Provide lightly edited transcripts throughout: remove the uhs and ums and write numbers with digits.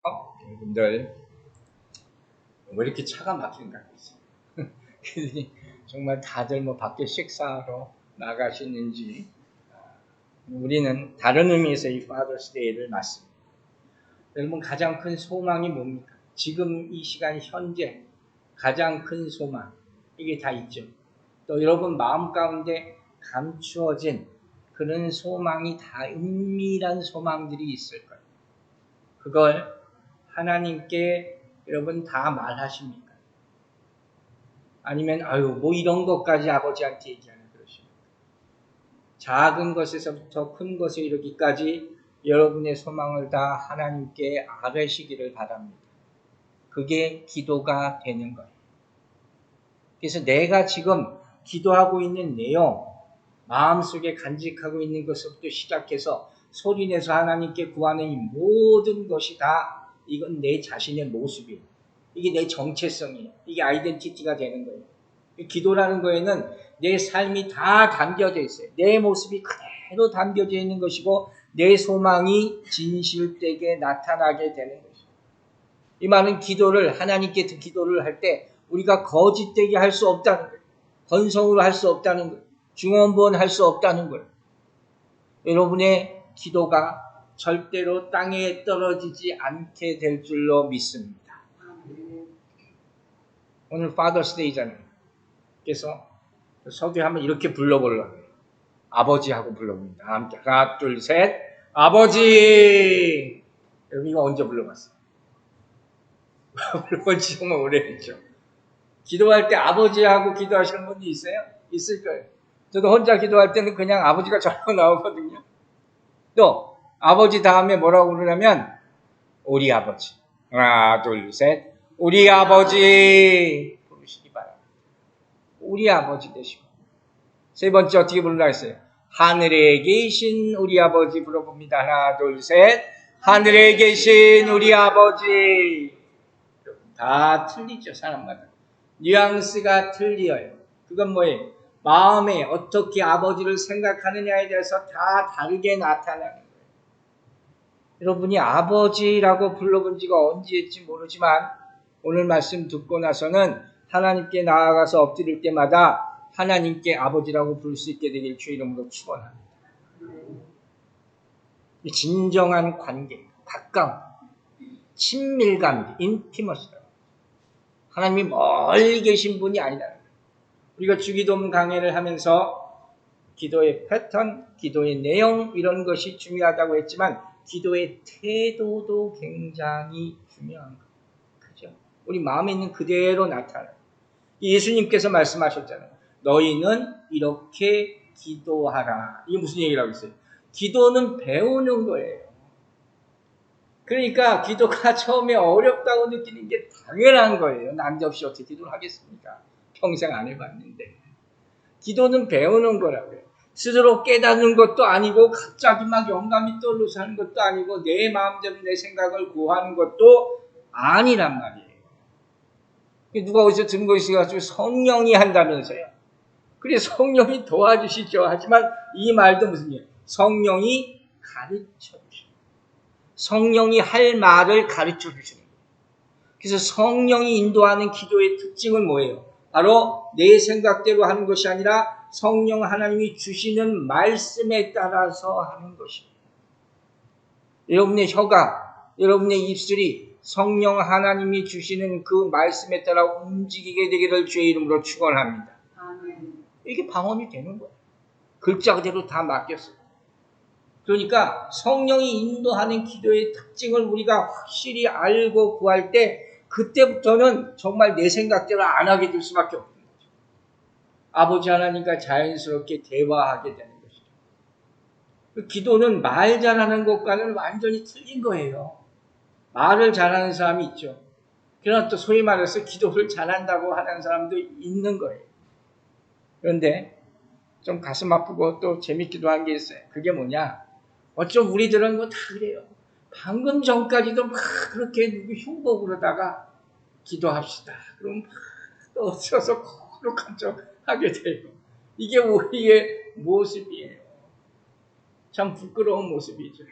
여러분들 왜 이렇게 차가 막힌가 그랬어요. 정말 다들 뭐 밖에 식사하러 나가시는지. 우리는 다른 의미에서 이 Father's Day를 맞습니다. 여러분 가장 큰 소망이 뭡니까? 지금 이 시간 현재 가장 큰 소망 이게 다 있죠. 또 여러분 마음 가운데 감추어진 그런 소망이 다 은밀한 소망들이 있을 거예요. 그걸 하나님께 여러분 다 말하십니까? 아니면 뭐 이런 것까지 아버지한테 얘기하는 그러십니까? 작은 것에서부터 큰 것에 이르기까지 여러분의 소망을 다 하나님께 아뢰시기를 바랍니다. 그게 기도가 되는 거예요. 그래서 내가 지금 기도하고 있는 내용, 마음속에 간직하고 있는 것부터 시작해서 소리내서 하나님께 구하는 이 모든 것이 다 이건 내 자신의 모습이에요. 이게 내 정체성이에요. 이게 아이덴티티가 되는 거예요. 기도라는 거에는 내 삶이 다 담겨져 있어요. 내 모습이 그대로 담겨져 있는 것이고 내 소망이 진실되게 나타나게 되는 것이에요. 이 말은 기도를 하나님께 기도를 할 때 우리가 거짓되게 할 수 없다는 거예요. 건성으로 할 수 없다는 거예요. 중언부언 할 수 없다는 거예요. 여러분의 기도가 절대로 땅에 떨어지지 않게 될 줄로 믿습니다. 오늘 Father's Day잖아요. 그래서 서두에 한번 이렇게 불러보려고 해요. 아버지하고 불러봅니다. 함께 하나 둘 셋 아버지. 여러분 이거 언제 불러봤어요? 물론 정말 오래됐죠. 기도할 때 아버지하고 기도하시는 분이 있어요? 있을 거예요. 저도 혼자 기도할 때는 그냥 아버지가 절로 나오거든요. 또 아버지 다음에 뭐라고 그러냐면 우리 아버지. 하나 둘 셋 우리 아버지 부르시기 바랍니다. 우리 아버지 되시고. 세 번째 어떻게 부르라 했어요? 하늘에 계신 우리 아버지 불러봅니다. 하나 둘 셋 하늘에 계신 우리 아버지. 다 틀리죠, 사람마다. 뉘앙스가 틀려요. 그건 뭐예요? 마음에 어떻게 아버지를 생각하느냐에 대해서 다 다르게 나타나는 거예요. 여러분이 아버지라고 불러본 지가 언제일지 모르지만 오늘 말씀 듣고 나서는 하나님께 나아가서 엎드릴 때마다 하나님께 아버지라고 부를 수 있게 되길 주의 이름으로 축원합니다. 진정한 관계, 가까운, 친밀감, 인티머시다. 하나님이 멀리 계신 분이 아니다. 우리가 주기도문 강해를 하면서 기도의 패턴, 기도의 내용 이런 것이 중요하다고 했지만 기도의 태도도 굉장히 중요한 거예요. 그죠? 우리 마음에 있는 그대로 나타나요. 예수님께서 말씀하셨잖아요. 너희는 이렇게 기도하라. 이게 무슨 얘기라고 했어요? 기도는 배우는 거예요. 그러니까 기도가 처음에 어렵다고 느끼는 게 당연한 거예요. 난데없이 어떻게 기도를 하겠습니까? 평생 안 해봤는데. 기도는 배우는 거라고요. 스스로 깨닫는 것도 아니고 갑자기 막 영감이 떠오르서 하는 것도 아니고 내 마음대로 내 생각을 구하는 것도 아니란 말이에요. 누가 어디서 들은 것이 가지고 성령이 한다면서요. 그래 성령이 도와주시죠. 하지만 이 말도 무슨 얘기예요? 성령이 가르쳐 주시는 거예요. 성령이 할 말을 가르쳐 주시는 거예요. 그래서 성령이 인도하는 기도의 특징은 뭐예요? 바로 내 생각대로 하는 것이 아니라 성령 하나님이 주시는 말씀에 따라서 하는 것입니다. 여러분의 혀가, 여러분의 입술이 성령 하나님이 주시는 그 말씀에 따라 움직이게 되기를 주의 이름으로 축원합니다. 이게 방언이 되는 거예요. 글자 그대로 다 맡겼어요. 그러니까 성령이 인도하는 기도의 특징을 우리가 확실히 알고 구할 때 그때부터는 정말 내 생각대로 안 하게 될 수밖에 없는 거죠. 아버지 하나님과 자연스럽게 대화하게 되는 것이죠. 그 기도는 말 잘하는 것과는 완전히 틀린 거예요. 말을 잘하는 사람이 있죠. 그러나 또 소위 말해서 기도를 잘한다고 하는 사람도 있는 거예요. 그런데 좀 가슴 아프고 또 재밌기도 한 게 있어요. 그게 뭐냐? 어쩜 우리들은 뭐 다 그래요. 방금 전까지도 막 그렇게 누구 흉보 그러다가 기도합시다. 그럼 또 어쩌서 거룩한 척 하게 돼요. 이게 우리의 모습이에요. 참 부끄러운 모습이죠.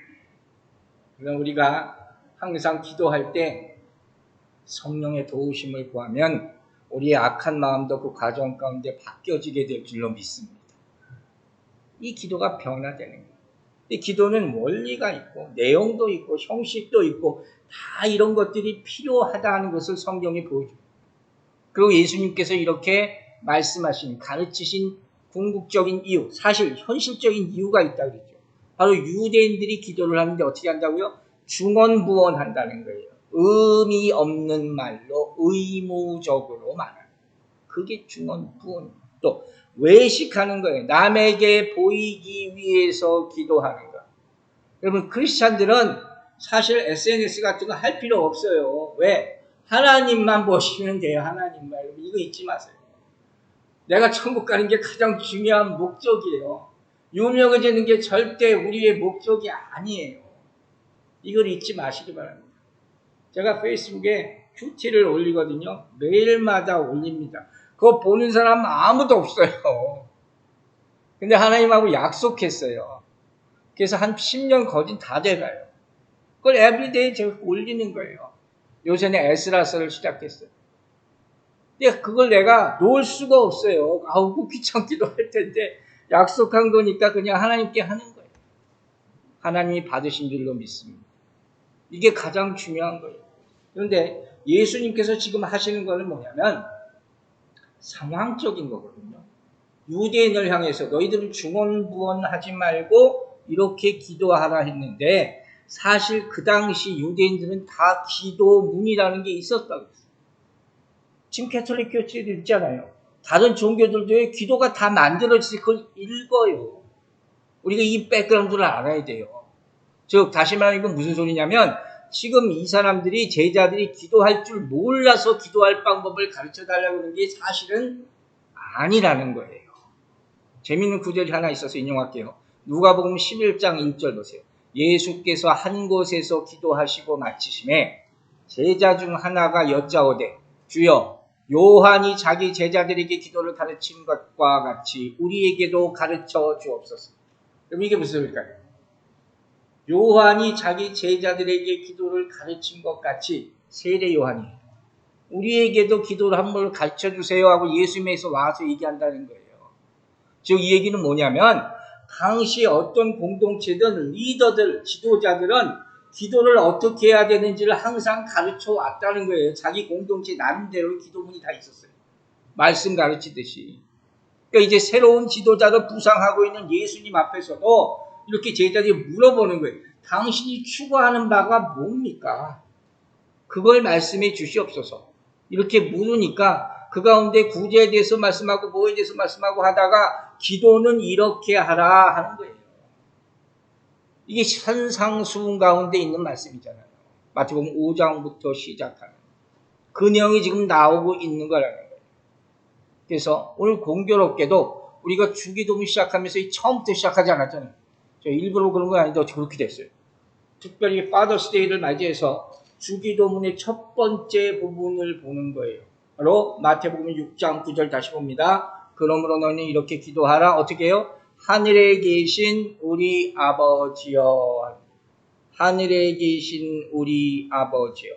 그러나 우리가 항상 기도할 때 성령의 도우심을 구하면 우리의 악한 마음도 그 과정 가운데 바뀌어지게 될 줄로 믿습니다. 이 기도가 변화되는 거예요. 이 기도는 원리가 있고 내용도 있고 형식도 있고 다 이런 것들이 필요하다는 것을 성경이 보여줘요. 그리고 예수님께서 이렇게 말씀하신, 가르치신 궁극적인 이유, 사실 현실적인 이유가 있다고 그랬죠. 바로 유대인들이 기도를 하는데 어떻게 한다고요? 중언부언한다는 거예요. 의미 없는 말로 의무적으로 말하는. 그게 중언부언. 또 외식하는 거예요. 남에게 보이기 위해서 기도하는 거. 여러분 크리스찬들은 사실 SNS 같은 거 할 필요 없어요. 왜? 하나님만 보시면 돼요. 하나님만. 이거 잊지 마세요. 내가 천국 가는 게 가장 중요한 목적이에요. 유명해지는 게 절대 우리의 목적이 아니에요. 이걸 잊지 마시기 바랍니다. 제가 페이스북에 큐티를 올리거든요. 매일마다 올립니다. 그거 보는 사람 아무도 없어요. 근데 하나님하고 약속했어요. 그래서 한 10년 거진 다 돼가요. 그걸 에브리데이 제가 올리는 거예요. 요새는 에스라서를 시작했어요. 근데 그걸 내가 놓을 수가 없어요. 아우 귀찮기도 할 텐데 약속한 거니까 그냥 하나님께 하는 거예요. 하나님이 받으신 줄로 믿습니다. 이게 가장 중요한 거예요. 그런데 예수님께서 지금 하시는 거는 뭐냐면 상황적인 거거든요. 유대인을 향해서 너희들은 중언부언하지 말고 이렇게 기도하라 했는데 사실 그 당시 유대인들은 다 기도문이라는 게 있었다고 했어요. 지금 캐톨릭 교회도 있잖아요. 다른 종교들도 기도가 다 만들어지지 그걸 읽어요. 우리가 이 백그라운드를 알아야 돼요. 즉 다시 말하면 이건 무슨 소리냐면 지금 이 사람들이 제자들이 기도할 줄 몰라서 기도할 방법을 가르쳐 달라고 하는 게 사실은 아니라는 거예요. 재미있는 구절이 하나 있어서 인용할게요. 누가복음 11장 1절 보세요. 예수께서 한 곳에서 기도하시고 마치심에 제자 중 하나가 여짜오되 주여 요한이 자기 제자들에게 기도를 가르친 것과 같이 우리에게도 가르쳐 주옵소서. 그럼 이게 무슨 소리일까요? 요한이 자기 제자들에게 기도를 가르친 것 같이 세례 요한이 우리에게도 기도를 한번 가르쳐 주세요 하고 예수님에서 와서 얘기한다는 거예요. 즉 이 얘기는 뭐냐면 당시 어떤 공동체든 리더들, 지도자들은 기도를 어떻게 해야 되는지를 항상 가르쳐 왔다는 거예요. 자기 공동체 나름대로 기도문이 다 있었어요. 말씀 가르치듯이. 그러니까 이제 새로운 지도자를 부상하고 있는 예수님 앞에서도 이렇게 제자들이 물어보는 거예요. 당신이 추구하는 바가 뭡니까? 그걸 말씀해 주시옵소서. 이렇게 물으니까 그 가운데 구제에 대해서 말씀하고 뭐에 대해서 말씀하고 하다가 기도는 이렇게 하라 하는 거예요. 이게 산상수훈 가운데 있는 말씀이잖아요. 마태복음 5장부터 시작하는 그 내용이 지금 나오고 있는 거라는 거예요. 그래서 오늘 공교롭게도 우리가 주기도문 시작하면서 처음부터 시작하지 않았잖아요. 저 일부러 그런 건 아닌데 그렇게 됐어요. 특별히 파더스데이를 맞이해서 주기도문의 첫 번째 부분을 보는 거예요. 바로 마태복음 6장 9절 다시 봅니다. 그러므로 너희는 이렇게 기도하라. 어떻게 해요? 하늘에 계신 우리 아버지여. 하늘에 계신 우리 아버지여.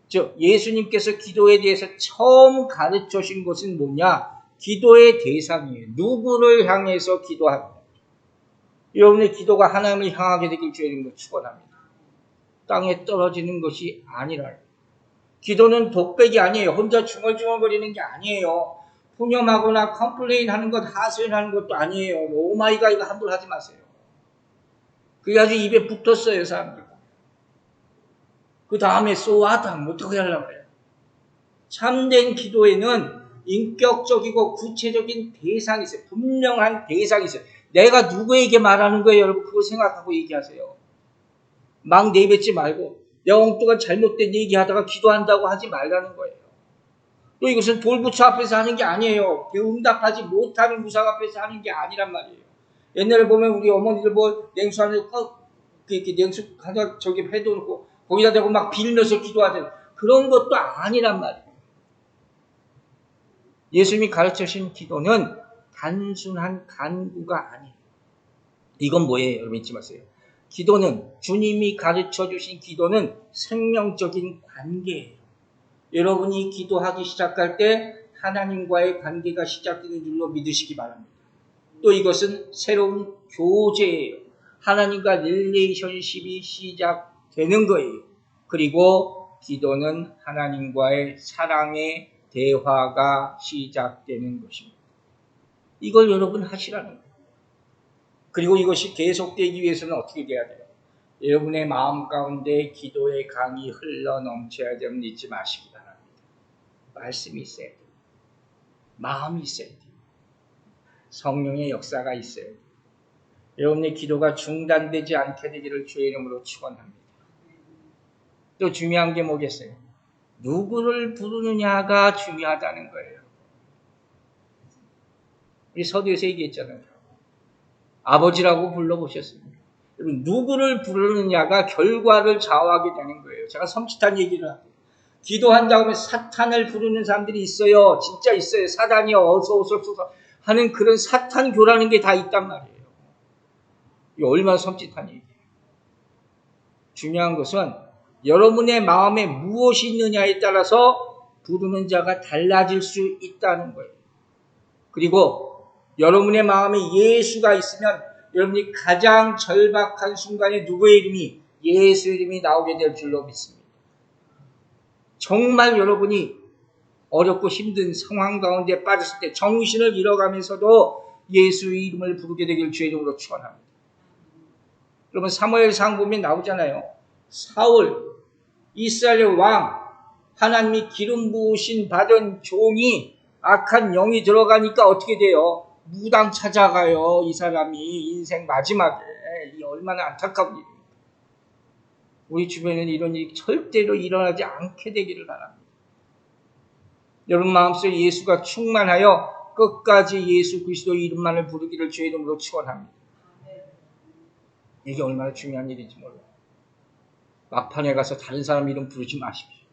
즉 예수님께서 기도에 대해서 처음 가르쳐 주신 것은 뭐냐? 기도의 대상이에요. 누구를 향해서 기도합니다. 여러분의 기도가 하나님을 향하게 되길 주님을 축원합니다. 땅에 떨어지는 것이 아니라 기도는 독백이 아니에요. 혼자 중얼중얼거리는 게 아니에요. 푸념하거나 컴플레인 하는 것, 하소연하는 것도 아니에요. 오마이갓 이거 함부로 하지 마세요. 그게 아주 입에 붙었어요, 사람들. 그 다음에 소와당 어떻게 하려고 해요? 참된 기도에는 인격적이고 구체적인 대상이 있어요. 분명한 대상이 있어요. 내가 누구에게 말하는 거예요, 여러분? 그걸 생각하고 얘기하세요. 막 내뱉지 말고 내가 엉뚱한 잘못된 얘기하다가 기도한다고 하지 말라는 거예요. 또 이것은 돌부처 앞에서 하는 게 아니에요. 응답하지 못하는 무상 앞에서 하는 게 아니란 말이에요. 옛날에 보면 우리 어머니들 뭐 냉수 안에 이렇게 냉수 하나 저기 해놓고 거기다 대고 막 빌면서 기도하잖아요. 그런 것도 아니란 말이에요. 예수님이 가르쳐주신 기도는 단순한 간구가 아니에요. 이건 뭐예요? 여러분 잊지 마세요. 기도는 주님이 가르쳐 주신 기도는 생명적인 관계예요. 여러분이 기도하기 시작할 때 하나님과의 관계가 시작되는 줄로 믿으시기 바랍니다. 또 이것은 새로운 교제예요. 하나님과 릴레이션십이 시작되는 거예요. 그리고 기도는 하나님과의 사랑의 대화가 시작되는 것입니다. 이걸 여러분 하시라는 거예요. 그리고 이것이 계속되기 위해서는 어떻게 돼야 돼요? 여러분의 마음 가운데 기도의 강이 흘러 넘쳐야 됨을 잊지 마시기 바랍니다. 말씀이 있어야 돼요. 마음이 있어야 돼요. 성령의 역사가 있어야 돼요. 여러분의 기도가 중단되지 않게 되기를 주의 이름으로 축원합니다. 또 중요한 게 뭐겠어요? 누구를 부르느냐가 중요하다는 거예요. 우리 서두에서 얘기했잖아요. 아버지라고 불러보셨습니다. 여러분, 누구를 부르느냐가 결과를 좌우하게 되는 거예요. 제가 섬찟한 얘기를 하고 기도한다고 하면 사탄을 부르는 사람들이 있어요. 진짜 있어요. 사단이 어서 오소서 하는 그런 사탄교라는 게 다 있단 말이에요. 이게 얼마나 섬찟한 얘기예요. 중요한 것은 여러분의 마음에 무엇이 있느냐에 따라서 부르는 자가 달라질 수 있다는 거예요. 그리고 여러분의 마음에 예수가 있으면 여러분이 가장 절박한 순간에 누구의 이름이? 예수 이름이 나오게 될 줄로 믿습니다. 정말 여러분이 어렵고 힘든 상황 가운데 빠졌을 때 정신을 잃어가면서도 예수의 이름을 부르게 되길 주의 이름으로 축원합니다. 여러분 사무엘상 보면 나오잖아요. 사울, 이스라엘의 왕, 하나님이 기름 부으신 받은 종이 악한 영이 들어가니까 어떻게 돼요? 무당 찾아가요. 이 사람이 인생 마지막에. 이 얼마나 안타까운 일입니까? 우리 주변에는 이런 일이 절대로 일어나지 않게 되기를 바랍니다. 여러분 마음속에 예수가 충만하여 끝까지 예수 그리스도 이름만을 부르기를 주의 이름으로 축원합니다. 이게 얼마나 중요한 일인지 몰라요. 막판에 가서 다른 사람 이름 부르지 마십시오.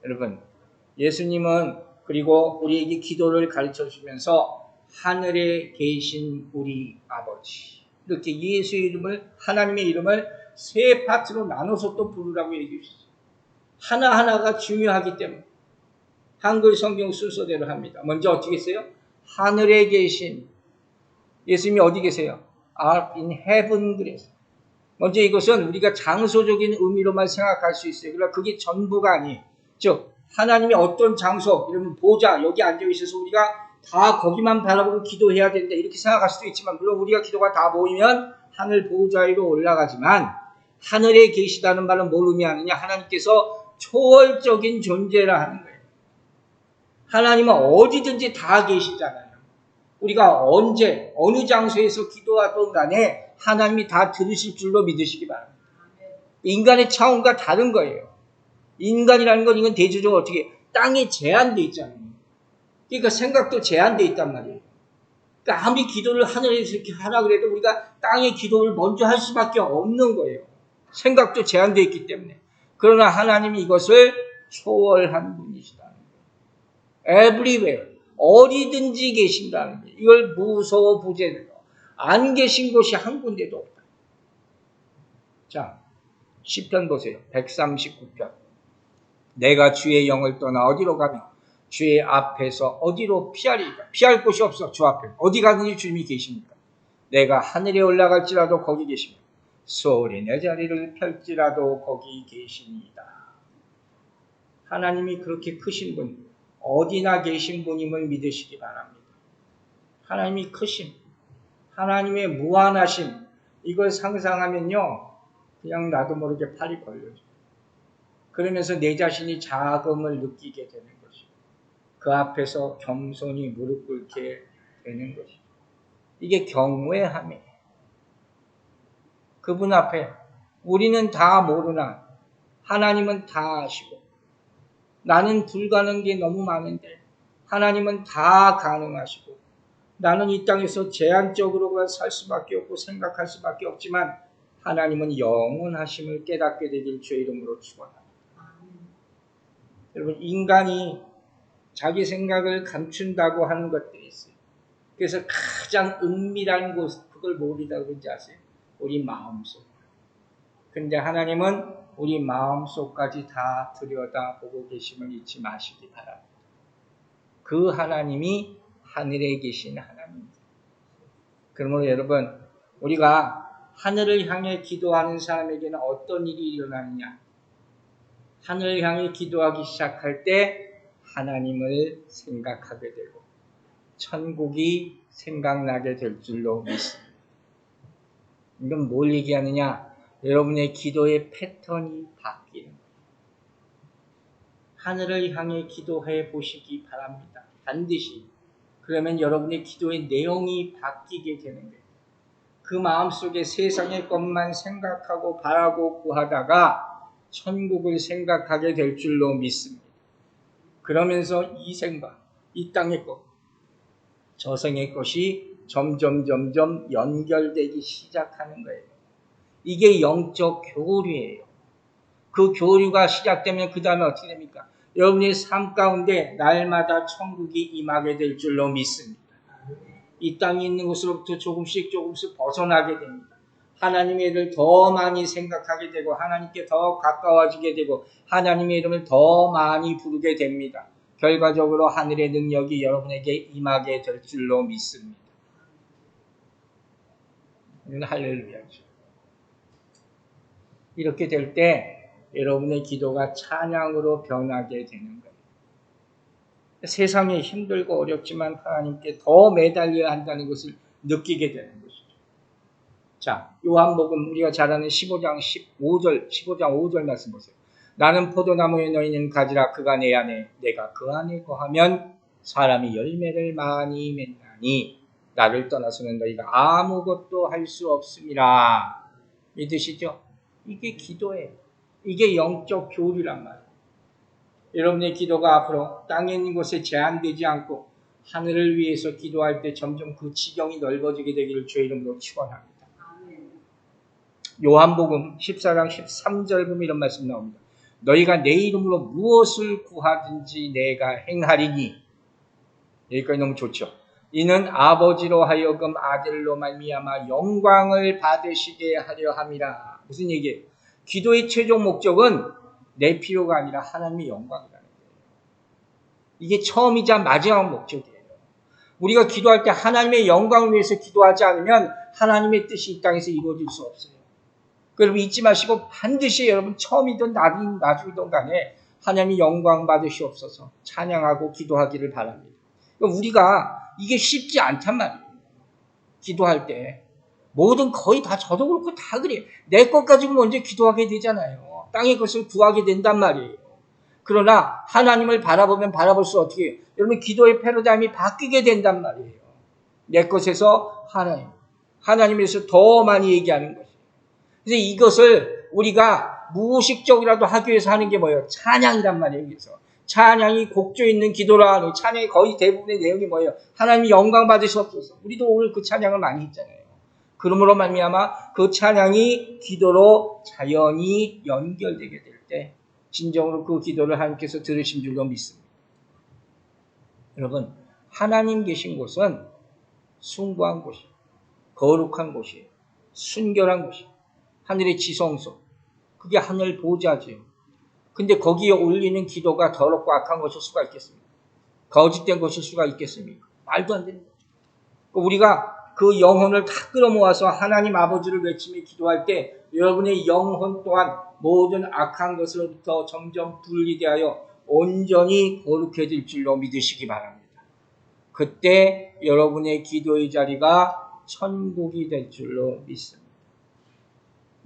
여러분 예수님은 그리고 우리에게 기도를 가르쳐 주면서 하늘에 계신 우리 아버지 이렇게 예수의 이름을 하나님의 이름을 세 파트로 나눠서 또 부르라고 얘기해 주시죠. 하나하나가 중요하기 때문에 한글 성경 순서대로 합니다. 먼저 어떻게 했어요? 하늘에 계신 예수님이 어디 계세요? in heaven 그랬어요. 먼저 이것은 우리가 장소적인 의미로만 생각할 수 있어요. 그러나 그게 전부가 아니에요. 즉 하나님이 어떤 장소, 이러면 보좌, 여기 앉아있어서 우리가 다 거기만 바라보고 기도해야 된다 이렇게 생각할 수도 있지만 물론 우리가 기도가 다 모이면 하늘 보좌 위로 올라가지만 하늘에 계시다는 말은 뭘 의미하느냐? 하나님께서 초월적인 존재라 하는 거예요. 하나님은 어디든지 다 계시잖아요. 우리가 언제 어느 장소에서 기도하던 간에 하나님이 다 들으실 줄로 믿으시기 바랍니다. 인간의 차원과 다른 거예요. 인간이라는 건 이건 대조적으로 어떻게 땅에 제한되어 있잖아요. 그러니까 생각도 제한되어 있단 말이에요. 그러니까 아무리 기도를 하늘에서 이렇게 하라 그래도 우리가 땅의 기도를 먼저 할 수밖에 없는 거예요. 생각도 제한되어 있기 때문에. 그러나 하나님이 이것을 초월한 분이시다는 거예요. everywhere. 어디든지 계신다는 거예요. 이걸 무소호 부재로 안 계신 곳이 한 군데도 없다. 자, 시편 보세요. 139편. 내가 주의 영을 떠나 어디로 가며 주의 앞에서 어디로 피하리까? 피할 곳이 없어. 주 앞에. 어디 가든지 주님이 계십니까? 내가 하늘에 올라갈지라도 거기 계십니다. 소홀히 내 자리를 펼지라도 거기 계십니다. 하나님이 그렇게 크신 분, 어디나 계신 분임을 믿으시기 바랍니다. 하나님이 크심, 하나님의 무한하심, 이걸 상상하면요, 그냥 나도 모르게 팔이 걸려져요. 그러면서 내 자신이 자금을 느끼게 되는 것이고, 그 앞에서 겸손히 무릎 꿇게 되는 것이죠. 이게 경외함이에요. 그분 앞에 우리는 다 모르나 하나님은 다 아시고 나는 불가능한 게 너무 많은데 하나님은 다 가능하시고 나는 이 땅에서 제한적으로만 살 수밖에 없고 생각할 수밖에 없지만 하나님은 영원하심을 깨닫게 되길 주의 이름으로 축원합니다. 여러분 인간이 자기 생각을 감춘다고 하는 것들이 있어요. 그래서 가장 은밀한 곳 그걸 뭐라고 그러는지 아세요? 우리 마음속. 근데 하나님은 우리 마음속까지 다 들여다보고 계심을 잊지 마시기 바랍니다. 그 하나님이 하늘에 계신 하나님입니다. 그러므로 여러분, 우리가 하늘을 향해 기도하는 사람에게는 어떤 일이 일어나느냐? 하늘을 향해 기도하기 시작할 때 하나님을 생각하게 되고 천국이 생각나게 될 줄로 믿습니다. 이건 뭘 얘기하느냐? 여러분의 기도의 패턴이 바뀌는 거예요. 하늘을 향해 기도해 보시기 바랍니다. 반드시. 그러면 여러분의 기도의 내용이 바뀌게 되는 거예요. 그 마음속에 세상의 것만 생각하고 바라고 구하다가 천국을 생각하게 될 줄로 믿습니다. 그러면서 이 생각, 이 땅의 것, 저생의 것이 점점 연결되기 시작하는 거예요. 이게 영적 교류예요. 그 교류가 시작되면 그 다음에 어떻게 됩니까? 여러분의 삶 가운데 날마다 천국이 임하게 될 줄로 믿습니다. 이 땅에 있는 것으로부터 조금씩 벗어나게 됩니다. 하나님의 일을 더 많이 생각하게 되고 하나님께 더 가까워지게 되고 하나님의 이름을 더 많이 부르게 됩니다. 결과적으로 하늘의 능력이 여러분에게 임하게 될 줄로 믿습니다. 이건 할렐루야죠. 이렇게 될 때 여러분의 기도가 찬양으로 변하게 되는 거예요. 세상이 힘들고 어렵지만 하나님께 더 매달려야 한다는 것을 느끼게 되는 것이죠. 자, 요한복음 우리가 잘 아는 15장 5절 말씀 보세요. 나는 포도나무에 너희는 가지라. 그가 내 안에 내가 그 안에 거하면 사람이 열매를 많이 맺나니 나를 떠나서는 너희가 아무것도 할 수 없음이라. 믿으시죠? 이게 기도예요. 이게 영적 교류란 말이에요. 여러분의 기도가 앞으로 땅에 있는 곳에 제한되지 않고 하늘을 위해서 기도할 때 점점 그 지경이 넓어지게 되기를 주의 이름으로 축원합니다. 요한복음 14장 13절 보면 이런 말씀 나옵니다. 너희가 내 이름으로 무엇을 구하든지 내가 행하리니. 여기까지 너무 좋죠. 이는 아버지로 하여금 아들로 말미암아 영광을 받으시게 하려 함이라. 무슨 얘기예요? 기도의 최종 목적은 내 필요가 아니라 하나님의 영광이라는 거예요. 이게 처음이자 마지막 목적이에요. 우리가 기도할 때 하나님의 영광을 위해서 기도하지 않으면 하나님의 뜻이 이 땅에서 이루어질 수 없어요. 여러분 잊지 마시고 반드시 여러분 처음이든 나중이든 간에 하나님의 영광 받으시옵소서 찬양하고 기도하기를 바랍니다. 우리가 이게 쉽지 않단 말이에요. 기도할 때 뭐든 거의 다 저도 그렇고 다 그래요. 내 것 가지고 먼저 기도하게 되잖아요. 땅의 것을 구하게 된단 말이에요. 그러나 하나님을 바라보면 바라볼수록 어떻게 해요? 여러분 기도의 패러다임이 바뀌게 된단 말이에요. 내 것에서 하나님에서 더 많이 얘기하는 것이에요. 그래서 이것을 우리가 무의식적이라도 하기 위해서 하는 게 뭐예요? 찬양이란 말이에요. 그래서 찬양이 곡조 있는 기도라. 찬양의 거의 대부분의 내용이 뭐예요? 하나님이 영광 받으시옵소서. 우리도 오늘 그 찬양을 많이 했잖아요. 그러므로 말미암아 그 찬양이 기도로 자연히 연결되게 될 때 진정으로 그 기도를 하나님께서 들으신 줄로 믿습니다. 여러분 하나님 계신 곳은 숭고한 곳이에요. 거룩한 곳이에요. 순결한 곳이에요. 하늘의 지성소. 그게 하늘 보좌지요. 근데 거기에 올리는 기도가 더럽고 악한 것일 수가 있겠습니까? 거짓된 것일 수가 있겠습니까? 말도 안 되는 거죠. 우리가 그 영혼을 다 끌어모아서 하나님 아버지를 외치며 기도할 때 여러분의 영혼 또한 모든 악한 것으로부터 점점 분리되어 온전히 거룩해질 줄로 믿으시기 바랍니다. 그때 여러분의 기도의 자리가 천국이 될 줄로 믿습니다.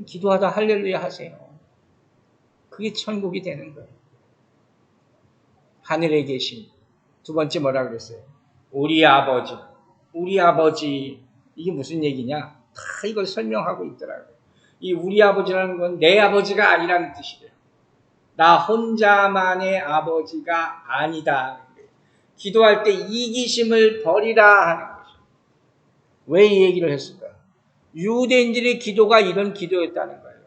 기도하다 할렐루야 하세요. 그게 천국이 되는 거예요. 하늘에 계신 두 번째 뭐라 그랬어요? 우리 아버지. 우리 아버지. 이게 무슨 얘기냐? 다 이걸 설명하고 있더라고요. 이 우리 아버지라는 건 내 아버지가 아니라는 뜻이래요. 나 혼자만의 아버지가 아니다. 기도할 때 이기심을 버리라 하는 것이죠. 왜 이 얘기를 했을까요? 유대인들의 기도가 이런 기도였다는 거예요.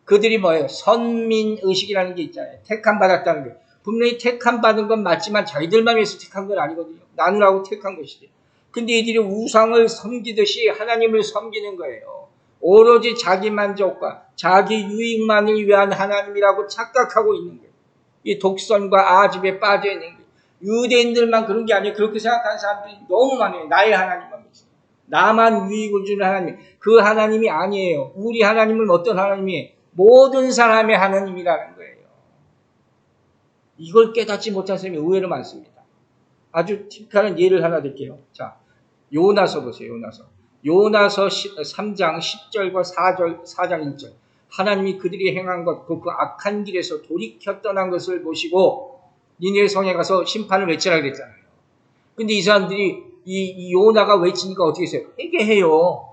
그들이 뭐예요? 선민의식이라는 게 있잖아요. 택함 받았다는 거예요. 분명히 택함 받은 건 맞지만 자기들만 위해서 택한 건 아니거든요. 나누라고 택한 것이지. 근데 이들이 우상을 섬기듯이 하나님을 섬기는 거예요. 오로지 자기 만족과 자기 유익만을 위한 하나님이라고 착각하고 있는 거예요. 이 독선과 아집에 빠져 있는 거예요. 유대인들만 그런 게 아니에요. 그렇게 생각하는 사람들이 너무 많아요. 나의 하나님만 믿어요. 나만 유익을 주는 하나님. 그 하나님이 아니에요. 우리 하나님은 어떤 하나님이에요? 모든 사람의 하나님이라는 거예요. 이걸 깨닫지 못한 사람이 의외로 많습니다. 아주 틱하는 예를 하나 드릴게요. 자, 요나서 보세요. 요나서 3장 10절과 4장 1절. 하나님이 그들이 행한 것, 그 악한 길에서 돌이켜 떠난 것을 보시고 니네 성에 가서 심판을 외치라 그랬잖아요. 근데 이 사람들이 이 요나가 외치니까 어떻게 했어요? 회개해요.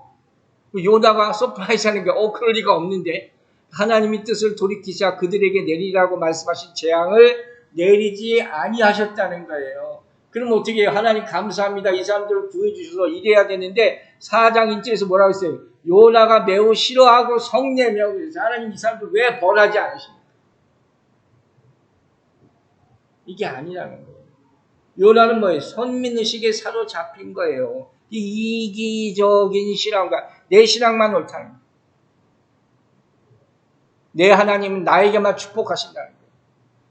요나가 서프라이즈 하는 게 그럴 리가 없는데 하나님이 뜻을 돌이키자 그들에게 내리라고 말씀하신 재앙을 내리지 아니하셨다는 거예요. 그럼 어떻게 해요? 하나님 감사합니다. 이 사람들을 구해주셔서 이래야 되는데 4장 1절에서 뭐라고 했어요? 요나가 매우 싫어하고 성내며 그래서 하나님 이 사람들 왜 벌하지 않으십니까? 이게 아니라는 거예요. 요나는 뭐예요? 선민의식에 사로잡힌 거예요. 이 이기적인 신앙과 내 신앙만 옳다는 거예요. 내 하나님은 나에게만 축복하신다는 거예요.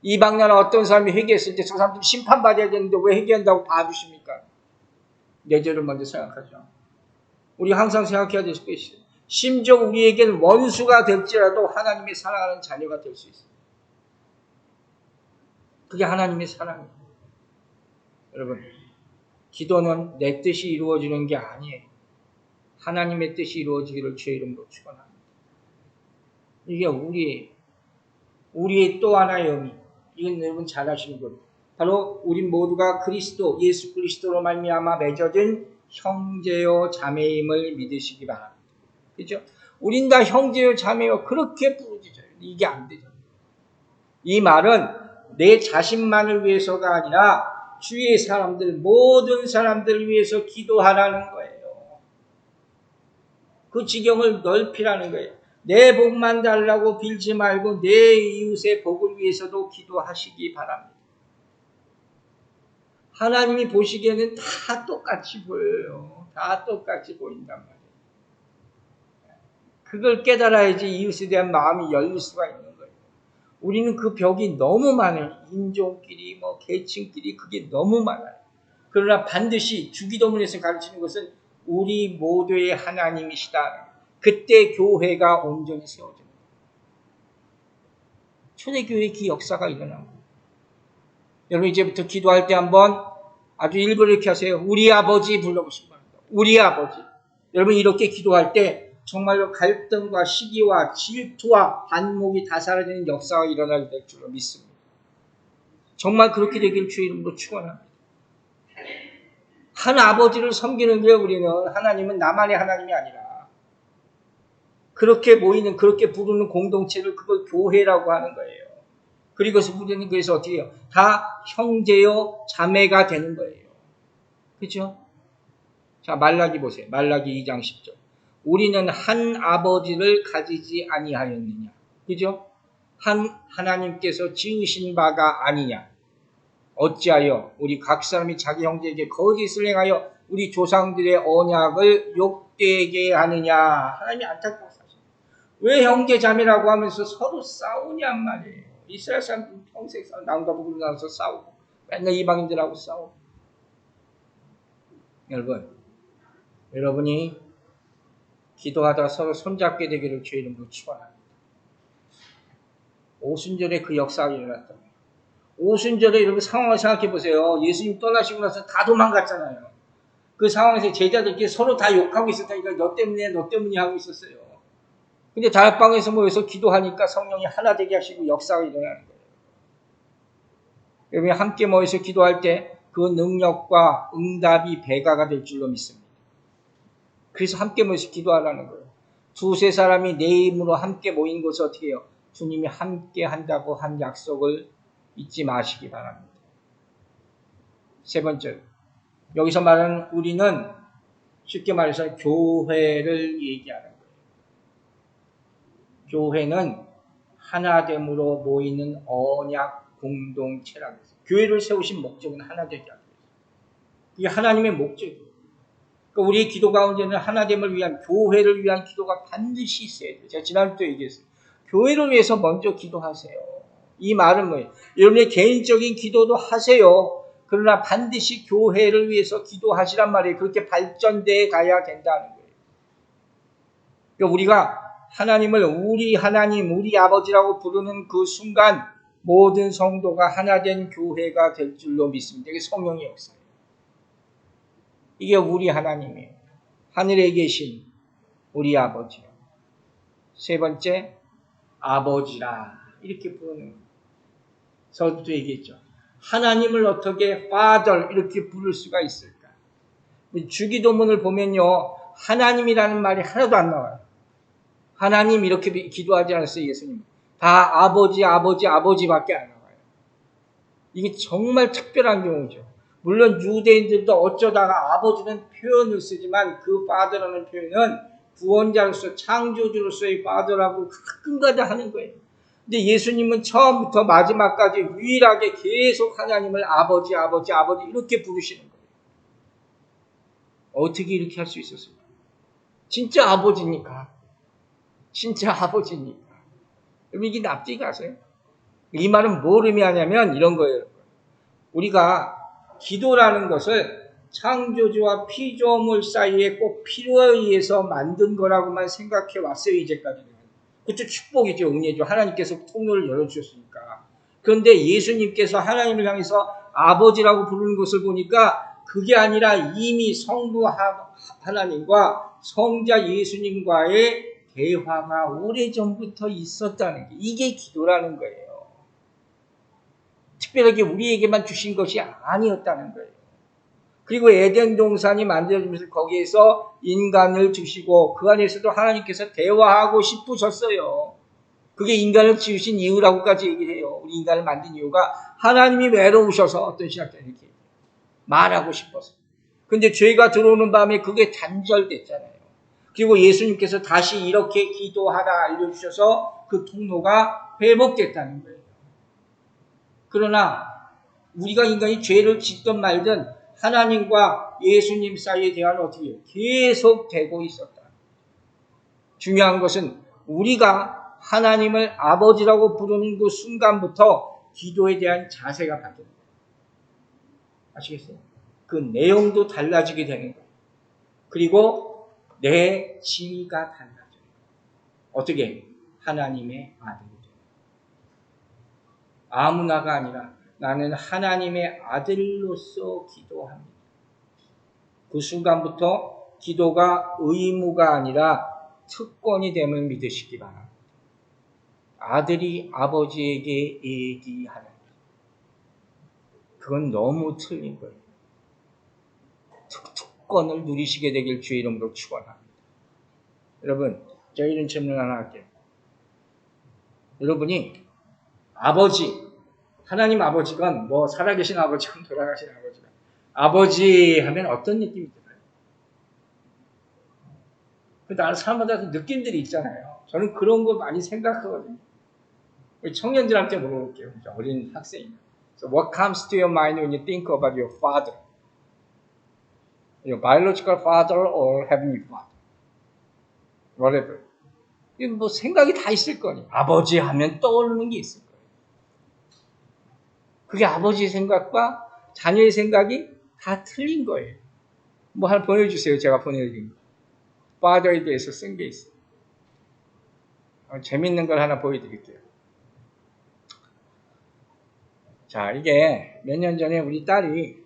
이방 나라 어떤 사람이 회개했을 때 저 사람들이 심판받아야 되는데 왜 회개한다고 봐주십니까? 내 죄를 먼저 생각하죠. 우리 항상 생각해야 될 것이 심지어 우리에게는 원수가 될지라도 하나님의 사랑하는 자녀가 될 수 있어요. 그게 하나님의 사랑이에요. 여러분, 기도는 내 뜻이 이루어지는 게 아니에요. 하나님의 뜻이 이루어지기를 주의 이름으로 축원합니다. 이게 우리의 또 하나의 의미. 이건 여러분 잘 아시는 거예요. 바로 우리 모두가 그리스도, 예수 그리스도로 말미암아 맺어진 형제요 자매임을 믿으시기 바랍니다. 그렇죠? 우린 다 형제요 자매요 그렇게 부르짖어요. 이게 안 되죠. 이 말은 내 자신만을 위해서가 아니라 주위의 사람들, 모든 사람들을 위해서 기도하라는 거예요. 그 지경을 넓히라는 거예요. 내 복만 달라고 빌지 말고 내 이웃의 복을 위해서도 기도하시기 바랍니다. 하나님이 보시기에는 다 똑같이 보여요. 다 똑같이 보인단 말이에요. 그걸 깨달아야지 이웃에 대한 마음이 열릴 수가 있는 거예요. 우리는 그 벽이 너무 많아요. 인종끼리, 계층끼리 그게 너무 많아요. 그러나 반드시 주기도문에서 가르치는 것은 우리 모두의 하나님이시다. 그때 교회가 온전히 세워집니다. 초대교회의 그 역사가 일어나고 여러분 이제부터 기도할 때 한번 아주 일부러 이렇게 하세요. 우리 아버지 불러보시기 바랍니다. 우리 아버지. 여러분 이렇게 기도할 때 정말로 갈등과 시기와 질투와 반목이 다 사라지는 역사가 일어나게 될 줄로 믿습니다. 정말 그렇게 되길 주의 이름으로 축원합니다. 한 아버지를 섬기는 게 우리는 하나님은 나만의 하나님이 아니라 그렇게 모이는 그렇게 부르는 공동체를 그걸 교회라고 하는 거예요. 그리고 우리는 그래서 어떻게 해요? 다 형제요 자매가 되는 거예요. 그렇죠? 자 말라기 보세요. 말라기 2장 10절. 우리는 한 아버지를 가지지 아니하였느냐. 그죠? 한 하나님께서 지으신 바가 아니냐. 어찌하여 우리 각 사람이 자기 형제에게 거짓을 행하여 우리 조상들의 언약을 욕되게 하느냐. 하나님이 안타까워하셔요. 왜 형제 자매라고 하면서 서로 싸우냔 말이에요. 이스라엘 사람들은 평생 남과 북으로 나눠서 싸우고 맨날 이방인들하고 싸우고. 여러분이 기도하다 서로 손잡게 되기를 주의 이름으로 축원합니다. 오순절에 그 역사가 일어났다. 오순절에 여러분 상황을 생각해 보세요. 예수님 떠나시고 나서 다 도망갔잖아요. 그 상황에서 제자들끼리 서로 다 욕하고 있었다니까 너 때문에 하고 있었어요. 근데 다락방에서 모여서 기도하니까 성령이 하나 되게 하시고 역사가 일어나는 거예요. 여러분 함께 모여서 기도할 때 그 능력과 응답이 배가가 될 줄로 믿습니다. 그래서 함께 모여서 기도하라는 거예요. 두세 사람이 내 이름으로 함께 모인 것을 어떻게 해요? 주님이 함께 한다고 한 약속을 잊지 마시기 바랍니다. 세 번째, 여기서 말하는 우리는 쉽게 말해서 교회를 얘기하는 거예요. 교회는 하나됨으로 모이는 언약 공동체라고 해서 교회를 세우신 목적은 하나 되게 하기 위해서. 이게 하나님의 목적이에요. 그러니까 우리의 기도 가운데는 하나님을 위한, 교회를 위한 기도가 반드시 있어야 돼요. 제가 지난주에 얘기했어요. 교회를 위해서 먼저 기도하세요. 이 말은 뭐예요? 여러분의 개인적인 기도도 하세요. 그러나 반드시 교회를 위해서 기도하시란 말이에요. 그렇게 발전되어 가야 된다는 거예요. 그러니까 우리가 하나님을 우리 하나님, 우리 아버지라고 부르는 그 순간 모든 성도가 하나 된 교회가 될 줄로 믿습니다. 이게 성령의 역사예요. 이게 우리 하나님이에요. 하늘에 계신 우리 아버지요. 세 번째, 아버지라 이렇게 부르는 거예요. 저도 얘기했죠. 하나님을 어떻게 Father 이렇게 부를 수가 있을까? 주기도문을 보면요, 하나님이라는 말이 하나도 안 나와요. 하나님 이렇게 기도하지 않았어요, 예수님. 다 아버지, 아버지, 아버지밖에 안 나와요. 이게 정말 특별한 경우죠. 물론 유대인들도 어쩌다가 아버지는 표현을 쓰지만 그 Father라는 표현은 구원자로서 창조주로서의 Father라고 가끔가다 하는 거예요. 근데 예수님은 처음부터 마지막까지 유일하게 계속 하나님을 아버지, 아버지, 아버지 이렇게 부르시는 거예요. 어떻게 이렇게 할 수 있었을까? 진짜 아버지니까. 진짜 아버지니까. 여러분 이게 납득이 가세요? 이 말은 뭘 의미하냐면 이런 거예요. 우리가 기도라는 것을 창조주와 피조물 사이에 꼭 필요에 의해서 만든 거라고만 생각해 왔어요, 이제까지는. 그것도 축복이죠, 은혜죠. 하나님께서 통로를 열어주셨으니까. 그런데 예수님께서 하나님을 향해서 아버지라고 부르는 것을 보니까 그게 아니라 이미 성부 하나님과 성자 예수님과의 대화가 오래전부터 있었다는 게, 이게 기도라는 거예요. 특별하게 우리에게만 주신 것이 아니었다는 거예요. 그리고 에덴 동산이 만들어지면서 거기에서 인간을 주시고 그 안에서도 하나님께서 대화하고 싶으셨어요. 그게 인간을 지으신 이유라고까지 얘기를 해요. 우리 인간을 만든 이유가 하나님이 외로우셔서 어떤 신학자는 이렇게 말하고 싶어서. 근데 죄가 들어오는 밤에 그게 단절됐잖아요. 그리고 예수님께서 다시 이렇게 기도하라 알려주셔서 그 통로가 회복됐다는 거예요. 그러나 우리가 인간이 죄를 짓든 말든 하나님과 예수님 사이의 대화는 어떻게 해요? 계속 되고 있었다. 중요한 것은 우리가 하나님을 아버지라고 부르는 그 순간부터 기도에 대한 자세가 바뀌는 거예요. 아시겠어요? 그 내용도 달라지게 되는 거예요. 그리고 내 지위가 달라져요. 어떻게? 하나님의 아들이 돼요. 아무나가 아니라 나는 하나님의 아들로서 기도합니다. 그 순간부터 기도가 의무가 아니라 특권이 됨을 믿으시기 바랍니다. 아들이 아버지에게 얘기하는 것. 그건 너무 틀린 거예요. 특권을 누리시게 되길 주의 이름으로 축원합니다. 여러분, 제가 이런 질문 하나 할게요. 여러분이 아버지, 하나님 아버지건 뭐 살아계신 아버지건 돌아가신 아버지건 아버지 하면 어떤 느낌이 들어요? 나는 사람마다 느낌들이 있잖아요. 저는 그런 거 많이 생각하거든요. 우리 청년들한테 물어볼게요. 어린 학생이면. So what comes to your mind when you think about your father? Your biological father or heavenly father? Whatever. 뭐 생각이 다 있을 거니. 아버지 하면 떠오르는 게 있을 거예요. 그게 아버지의 생각과 자녀의 생각이 다 틀린 거예요. 뭐 하나 보내주세요. 제가 보내드린 거. father에 대해서 쓴 게 있어요. 재밌는 걸 하나 보여드릴게요. 자, 이게 몇 년 전에 우리 딸이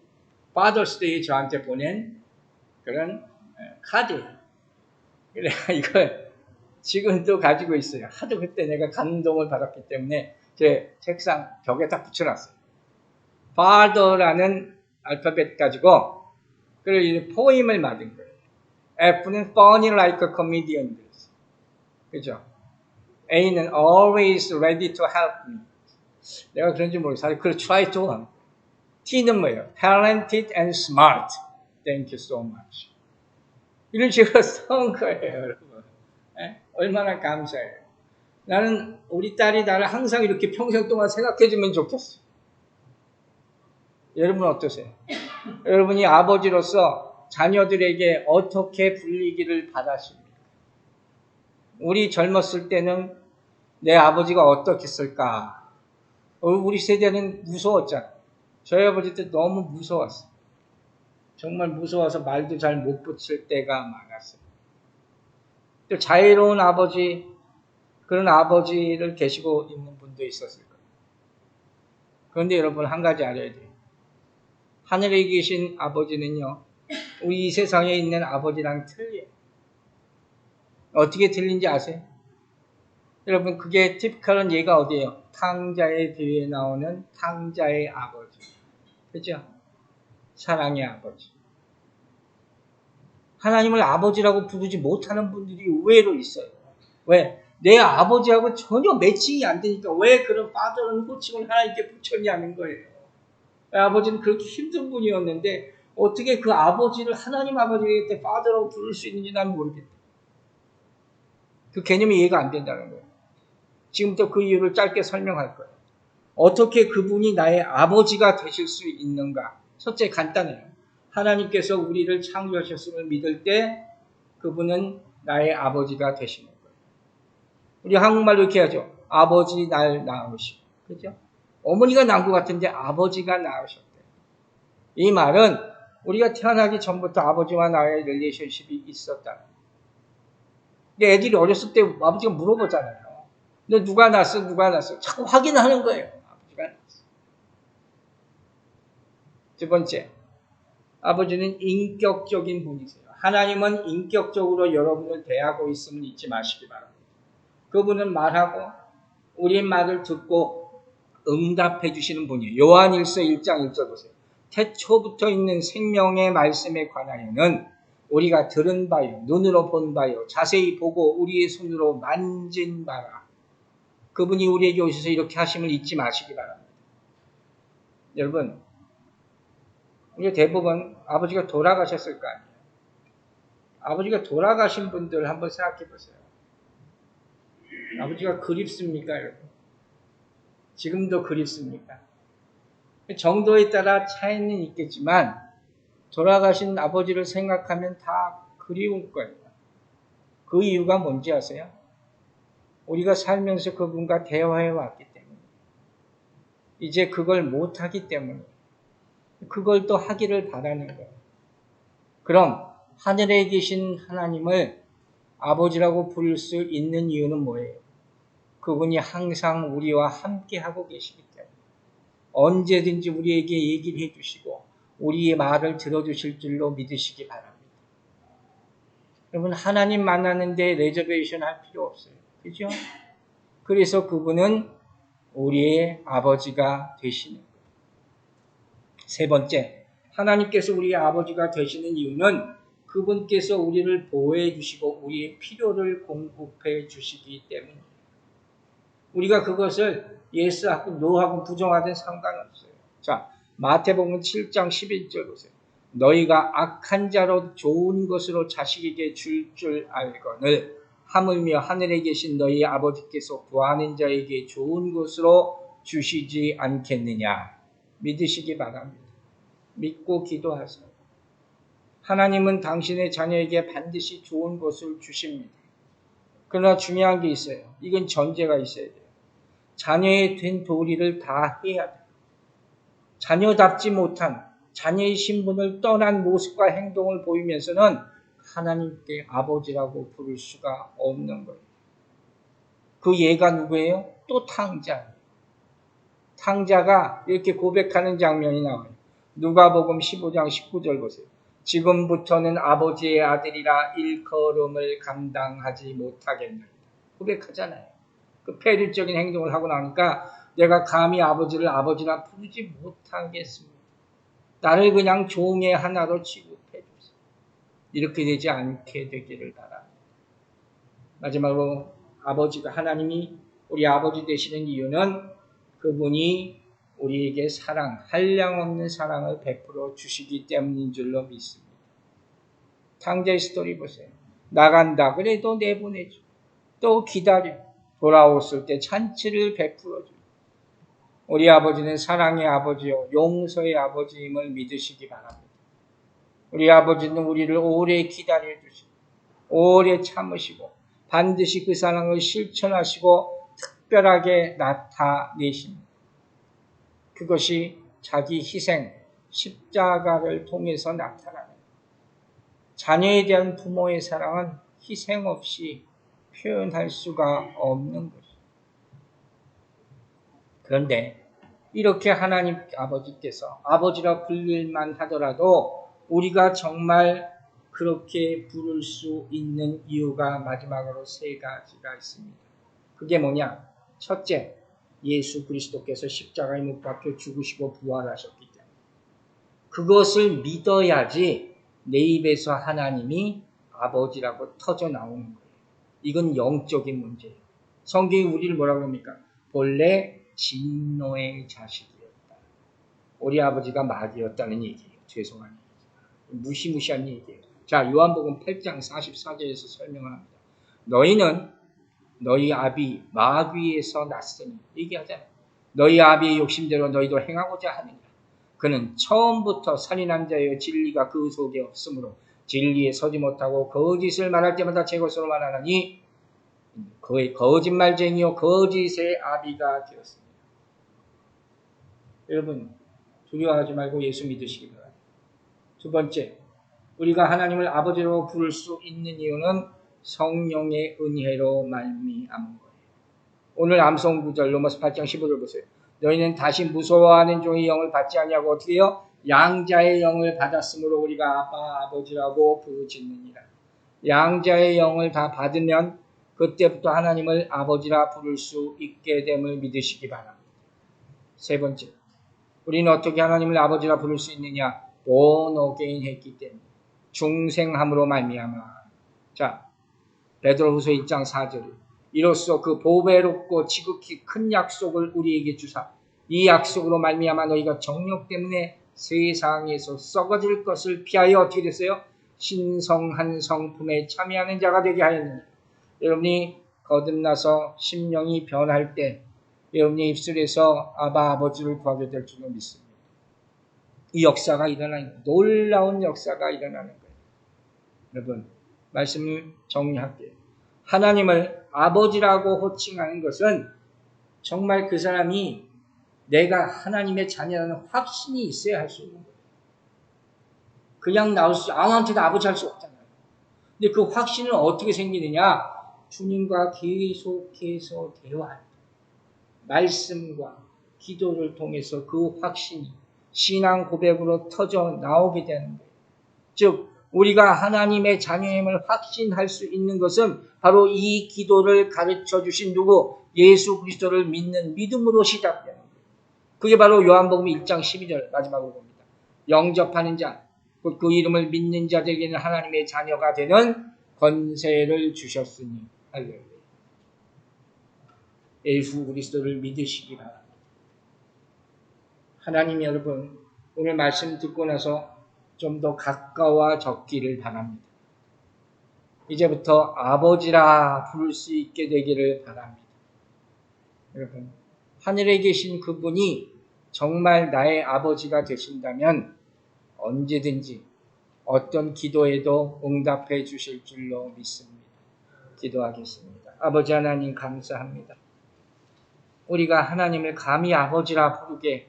Father's Day 저한테 보낸 그런 카드예요. 그래, 이걸 지금도 가지고 있어요. 하도 그때 내가 감동을 받았기 때문에 제 책상 벽에 딱 붙여놨어요. Father라는 알파벳 가지고 그걸 포임을 만든 거예요. F는 funny like a comedian. 그죠? A는 always ready to help me. 내가 그런지 모르겠어요. 그걸 try to 합니다. T는 뭐예요? Talented and smart. Thank you so much. 이런 식으로 써온 거예요, 여러분. 네? 얼마나 감사해요. 나는 우리 딸이 나를 항상 이렇게 평생 동안 생각해주면 좋겠어요. 여러분 어떠세요? 여러분이 아버지로서 자녀들에게 어떻게 불리기를 바라십니까? 우리 젊었을 때는 내 아버지가 어떻겠을까? 우리 세대는 무서웠잖아요. 저희 아버지 때 너무 무서웠어요. 정말 무서워서 말도 잘 못 붙일 때가 많았어요. 또 자유로운 아버지, 그런 아버지를 계시고 있는 분도 있었을 거예요. 그런데 여러분 한 가지 알아야 돼요. 하늘에 계신 아버지는요, 우리 이 세상에 있는 아버지랑 틀려요. 어떻게 틀린지 아세요? 여러분 그게 티피컬한 예가 어디예요? 탕자의 뒤에 나오는 탕자의 아버지. 그죠? 사랑의 아버지. 하나님을 아버지라고 부르지 못하는 분들이 의외로 있어요. 왜? 내 아버지하고 전혀 매칭이 안 되니까 왜 그런 파더는 호칭을 하나님께 붙였냐는 거예요. 아버지는 그렇게 힘든 분이었는데 어떻게 그 아버지를 하나님 아버지에게 파더라고 부를 수 있는지 난 모르겠다. 그 개념이 이해가 안 된다는 거예요. 지금부터 그 이유를 짧게 설명할 거예요. 어떻게 그분이 나의 아버지가 되실 수 있는가? 첫째 간단해요. 하나님께서 우리를 창조하셨음을 믿을 때 그분은 나의 아버지가 되시는 거예요. 우리 한국말로 이렇게 하죠. 아버지 날 낳으시고. 그죠? 어머니가 낳은 것 같은데 아버지가 낳으셨대요. 이 말은 우리가 태어나기 전부터 아버지와 나의 릴레이션십이 있었다. 근데 애들이 어렸을 때 아버지가 물어보잖아요. 너 누가 낳았어? 누가 낳았어? 자꾸 확인하는 거예요. 아버지가 낳았어. 두 번째, 아버지는 인격적인 분이세요. 하나님은 인격적으로 여러분을 대하고 있음을 잊지 마시기 바랍니다. 그분은 말하고 우리 말을 듣고 응답해 주시는 분이에요. 요한일서 1장 1절 보세요. 태초부터 있는 생명의 말씀에 관하여는 우리가 들은 바요, 눈으로 본 바요, 자세히 보고 우리의 손으로 만진 바라. 그분이 우리에게 오셔서 이렇게 하심을 잊지 마시기 바랍니다. 여러분, 우리 대부분 아버지가 돌아가셨을 거 아니에요. 아버지가 돌아가신 분들 한번 생각해 보세요. 아버지가 그립습니까, 여러분? 지금도 그립습니까? 정도에 따라 차이는 있겠지만 돌아가신 아버지를 생각하면 다 그리울 거예요. 그 이유가 뭔지 아세요? 우리가 살면서 그분과 대화해 왔기 때문에 이제 그걸 못하기 때문에 그걸 또 하기를 바라는 거예요. 그럼 하늘에 계신 하나님을 아버지라고 부를 수 있는 이유는 뭐예요? 그분이 항상 우리와 함께 하고 계시기 때문에 언제든지 우리에게 얘기를 해주시고 우리의 말을 들어주실 줄로 믿으시기 바랍니다. 여러분 하나님 만나는데 레저베이션 할 필요 없어요. 그죠? 그래서 그분은 우리의 아버지가 되시는 거예요. 세 번째, 하나님께서 우리의 아버지가 되시는 이유는 그분께서 우리를 보호해 주시고 우리의 필요를 공급해 주시기 때문입니다. 우리가 그것을 예스하고 노하고 부정하든 상관없어요. 자, 마태복음 7장 11절 보세요. 너희가 악한 자로 좋은 것으로 자식에게 줄 알거늘 하물며 하늘에 계신 너희 아버지께서 구하는 자에게 좋은 것으로 주시지 않겠느냐. 믿으시기 바랍니다. 믿고 기도하세요. 하나님은 당신의 자녀에게 반드시 좋은 것을 주십니다. 그러나 중요한 게 있어요. 이건 전제가 있어야 돼요. 자녀의 된 도리를 다 해야 돼요. 자녀답지 못한 자녀의 신분을 떠난 모습과 행동을 보이면서는 하나님께 아버지라고 부를 수가 없는 거예요. 그 예가 누구예요? 또 탕자. 탕자가 이렇게 고백하는 장면이 나와요. 누가복음 15장 19절 보세요. 지금부터는 아버지의 아들이라 일컬음을 감당하지 못하겠나이다. 고백하잖아요. 그 폐륜적인 행동을 하고 나니까 내가 감히 아버지를 아버지라 부르지 못하겠습니다. 나를 그냥 종의 하나로 취급해 주세요. 이렇게 되지 않게 되기를 바랍니다. 마지막으로 아버지가 하나님이 우리 아버지 되시는 이유는 그분이 우리에게 한량없는 사랑을 베풀어 주시기 때문인 줄로 믿습니다. 탕자의 스토리 보세요. 나간다. 그래도 내보내줘. 또 기다려. 돌아왔을 때 잔치를 베풀어 줘. 우리 아버지는 사랑의 아버지요 용서의 아버지임을 믿으시기 바랍니다. 우리 아버지는 우리를 오래 기다려 주시고 오래 참으시고 반드시 그 사랑을 실천하시고 특별하게 나타내십니다. 그것이 자기 희생, 십자가를 통해서 나타나는 자녀에 대한 부모의 사랑은 희생 없이 표현할 수가 없는 것입니다. 그런데 이렇게 하나님 아버지께서 아버지라 불릴만 하더라도 우리가 정말 그렇게 부를 수 있는 이유가 마지막으로 세 가지가 있습니다. 그게 뭐냐? 첫째, 예수 그리스도께서 십자가에 못 박혀 죽으시고 부활하셨기 때문에 그것을 믿어야지 내 입에서 하나님이 아버지라고 터져 나오는 거예요. 이건 영적인 문제예요. 성경이 우리를 뭐라고 합니까? 본래 진노의 자식이었다. 우리 아버지가 마귀였다는 얘기예요. 죄송한 얘기죠. 무시무시한 얘기예요. 자, 요한복음 8장 44절에서 설명을 합니다. 너희는 너희 아비 마귀에서 났으니 얘기하잖아요. 너희 아비의 욕심대로 너희도 행하고자 하느냐. 그는 처음부터 살인한 자여 진리가 그 속에 없으므로 진리에 서지 못하고 거짓을 말할 때마다 제 것으로 말하나니 그의 거짓말쟁이요 거짓의 아비가 되었습니다. 여러분 두려워하지 말고 예수 믿으시기 바랍니다. 두 번째, 우리가 하나님을 아버지로 부를 수 있는 이유는 성령의 은혜로 말미암은 거예요. 오늘 암송 구절 로마서 8장 15절 보세요. 너희는 다시 무서워하는 종의 영을 받지 아니하고 어떻게 해요? 양자의 영을 받았으므로 우리가 아빠 아버지라고 부르짖느니라. 양자의 영을 다 받으면 그때부터 하나님을 아버지라 부를 수 있게 됨을 믿으시기 바랍니다. 세 번째, 우리는 어떻게 하나님을 아버지라 부를 수 있느냐? born again 했기 때문에 중생함으로 말미암아. 자, 베드로후서 1장 4절. 이로써 그 보배롭고 지극히 큰 약속을 우리에게 주사 이 약속으로 말미암아 너희가 정욕 때문에 세상에서 썩어질 것을 피하여 어떻게 됐어요? 신성한 성품에 참여하는 자가 되게 하였느니. 여러분이 거듭나서 심령이 변할 때 여러분의 입술에서 아바 아버지를 구하게 될 줄로 믿습니다. 이 역사가 일어나는 거예요. 놀라운 역사가 일어나는 거예요. 여러분 말씀을 정리할게요. 하나님을 아버지라고 호칭하는 것은 정말 그 사람이 내가 하나님의 자녀라는 확신이 있어야 할 수 있는 거예요. 그냥 나올 수 아무한테도 아버지 할 수 없잖아요. 근데 그 확신은 어떻게 생기느냐? 주님과 계속해서 대화, 말씀과 기도를 통해서 그 확신이 신앙 고백으로 터져 나오게 되는 거예요. 즉 우리가 하나님의 자녀임을 확신할 수 있는 것은 바로 이 기도를 가르쳐 주신 누구? 예수 그리스도를 믿는 믿음으로 시작되는 거예요. 그게 바로 요한복음 1장 12절 마지막으로 봅니다. 영접하는 자, 곧 그 이름을 믿는 자들에게는 하나님의 자녀가 되는 권세를 주셨으니. 할렐루야. 예수 그리스도를 믿으시기 바랍니다. 하나님 여러분, 오늘 말씀 듣고 나서 좀 더 가까워졌기를 바랍니다. 이제부터 아버지라 부를 수 있게 되기를 바랍니다. 여러분, 하늘에 계신 그분이 정말 나의 아버지가 되신다면 언제든지 어떤 기도에도 응답해 주실 줄로 믿습니다. 기도하겠습니다. 아버지 하나님 감사합니다. 우리가 하나님을 감히 아버지라 부르게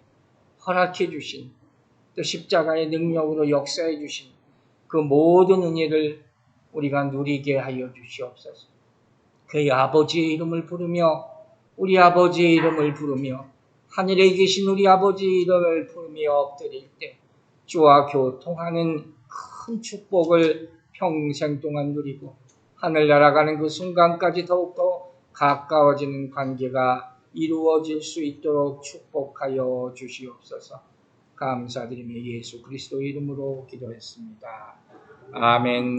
허락해 주신 또 십자가의 능력으로 역사해 주신 그 모든 은혜를 우리가 누리게 하여 주시옵소서. 그의 아버지의 이름을 부르며 우리 아버지의 이름을 부르며 하늘에 계신 우리 아버지의 이름을 부르며 엎드릴 때 주와 교통하는 큰 축복을 평생 동안 누리고 하늘 날아가는 그 순간까지 더욱더 가까워지는 관계가 이루어질 수 있도록 축복하여 주시옵소서. 감사드리며 예수 그리스도의 이름으로 기도했습니다. 아멘.